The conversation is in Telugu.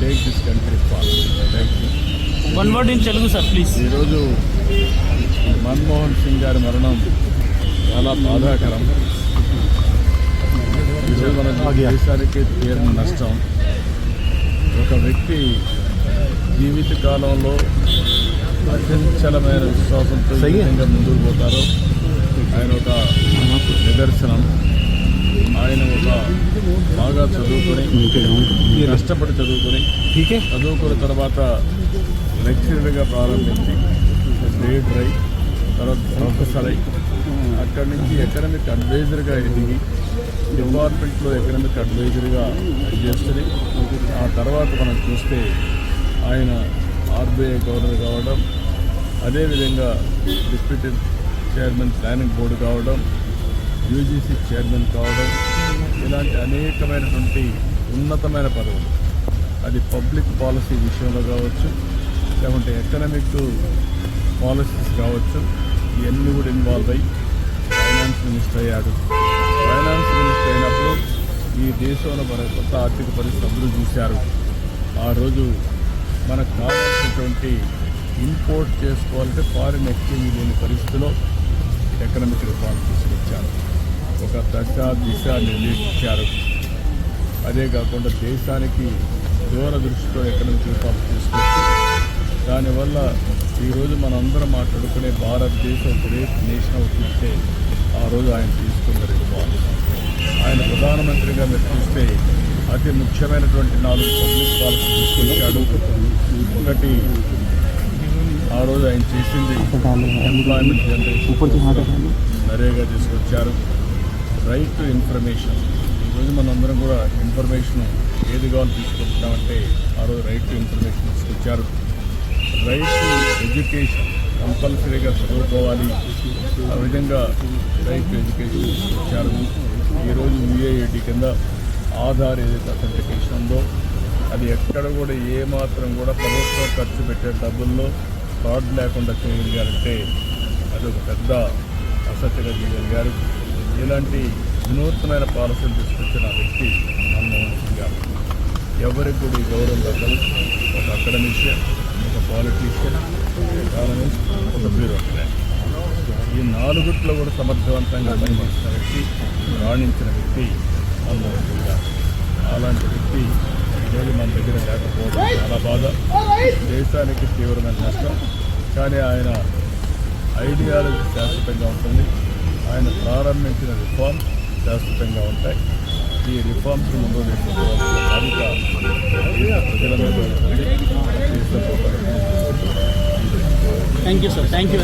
Take this country forward. Thank you. One word in Telugu sir please. ఈరోజు మన్మోహన్ సింగ్ గారి మరణం చాలా బాధాకరం. ఈరోజు మన దేశానికి తీరని నష్టం. ఒక వ్యక్తి జీవిత కాలంలో అచంచలమైన విశ్వాసంతో ఏ విధంగా ముందుకు పోతారో ఆయన ఒక నిదర్శనం. ఆయన ఒక బాగా చదువుకొని కష్టపడి చదువుకున్న తర్వాత లెక్చరర్గా ప్రారంభించి గ్రేడ్ అయి తర్వాత ప్రొఫెసర్ అయి అక్కడి నుంచి ఎకనమిక్ అడ్వైజర్గా ఎదిగి డిపార్ట్మెంట్లో ఎకనమిక్ అడ్వైజర్గా చేస్తుంది. ఆ తర్వాత మనం చూస్తే ఆయన ఆర్బీఐ గవర్నర్ కావడం, అదేవిధంగా డిప్యూటీ చైర్మన్ ప్లానింగ్ బోర్డు కావడం, యూజీసీ చైర్మన్ కావడం, ఇలాంటి అనేకమైనటువంటి ఉన్నతమైన పదవులు, అది పబ్లిక్ పాలసీ విషయంలో కావచ్చు, లేకుంటే ఎకనమిక్ పాలసీస్ కావచ్చు, ఇవన్నీ కూడా ఇన్వాల్వ్ అయ్యి ఫైనాన్స్ మినిస్టర్ అయ్యాడు. ఫైనాన్స్ మినిస్టర్ అయినప్పుడు ఈ దేశంలో మన కొత్త ఆర్థిక పరిస్థితి అందరూ చూశారు. ఆ రోజు మనకు కావాల్సినటువంటి ఇంపోర్ట్ చేసుకోవాలంటే ఫారిన్ ఎక్స్చేంజ్ లేని పరిస్థితిలో ఎకనమిక్ రిఫార్మ్ తీసుకొచ్చారు. ఒక దిశ నిర్దేశించారు. అదే కాకుండా దేశానికి దూరదృష్టితో ఎకనమిక్ రిఫార్మ్ తీసుకొచ్చి దానివల్ల ఈరోజు మనందరం మాట్లాడుకునే భారతదేశం గ్రేట్ నేషన్ అవుతుంటే ఆ రోజు ఆయన తీసుకున్న రిఫార్మ్స్. ఆయన ప్రధానమంత్రిగా మీరు చూస్తే అతి ముఖ్యమైనటువంటి 4 పబ్లిక్ పాలసీ తీసుకొచ్చాడు. ఒకటి ఆ రోజు ఆయన చేసింది ఎంప్లాయ్మెంట్ జనరేషన్, నరేగా తీసుకొచ్చారు. Right to information. ఈరోజు మనందరం కూడా ఇన్ఫర్మేషన్ ఏది కావాలో తీసుకుంటున్నామంటే ఆ రోజు రైట్ టు ఇన్ఫర్మేషన్ తీసుకొచ్చారు. రైట్ టు ఎడ్యుకేషన్, కంపల్సరీగా చదువుకోవాలి, ఆ విధంగా రైట్ టు ఎడ్యుకేషన్ తీసుకొచ్చారు. ఈరోజు యూఏఐడి కింద ఆధార్ ఏదైతే అథెంటికేషన్ ఉందో అది ఎక్కడ కూడా ఏమాత్రం కూడా ప్రభుత్వం ఖర్చు పెట్టే డబ్బుల్లో ఫ్రాడ్ లేకుండా చేయగలిగారంటే అది ఒక పెద్ద అసత్యగా చేయగలిగారు. ఇలాంటి వినూత్నమైన పాలసీలు తీసుకొచ్చిన వ్యక్తి మన్మోహన్ సింగ్ గారు. ఎవరికి కూడా ఈ గౌరవం దక్కదు. ఒక అకాడమిషియన్, ఒక పాలిటీషియన్, ఒక ఎకానమిస్ట్, ఒక బ్యూరోక్రాట్, ఈ 4 కూడా సమర్థవంతంగా పనిచేసిన వ్యక్తి, రాణించిన వ్యక్తి మన్మోహన్ సింగ్ గారు. అలాంటి వ్యక్తి ఈరోజు మన దగ్గర లేకపోవడం చాలా బాధ, దేశానికి తీవ్రమైన నష్టం. కానీ ఆయన ఐడియాలజీ శాశ్వతంగా ఉంటుంది. ఆయన ప్రారంభించిన రిఫార్మ్స్ శాశ్వతంగా ఉంటాయి. ఈ రిఫార్మ్స్ ముందు తీసుకుపోవాల్సిన బాధ్యత ప్రజల మీద ఉంటుంది. Thank you sir. Thank you.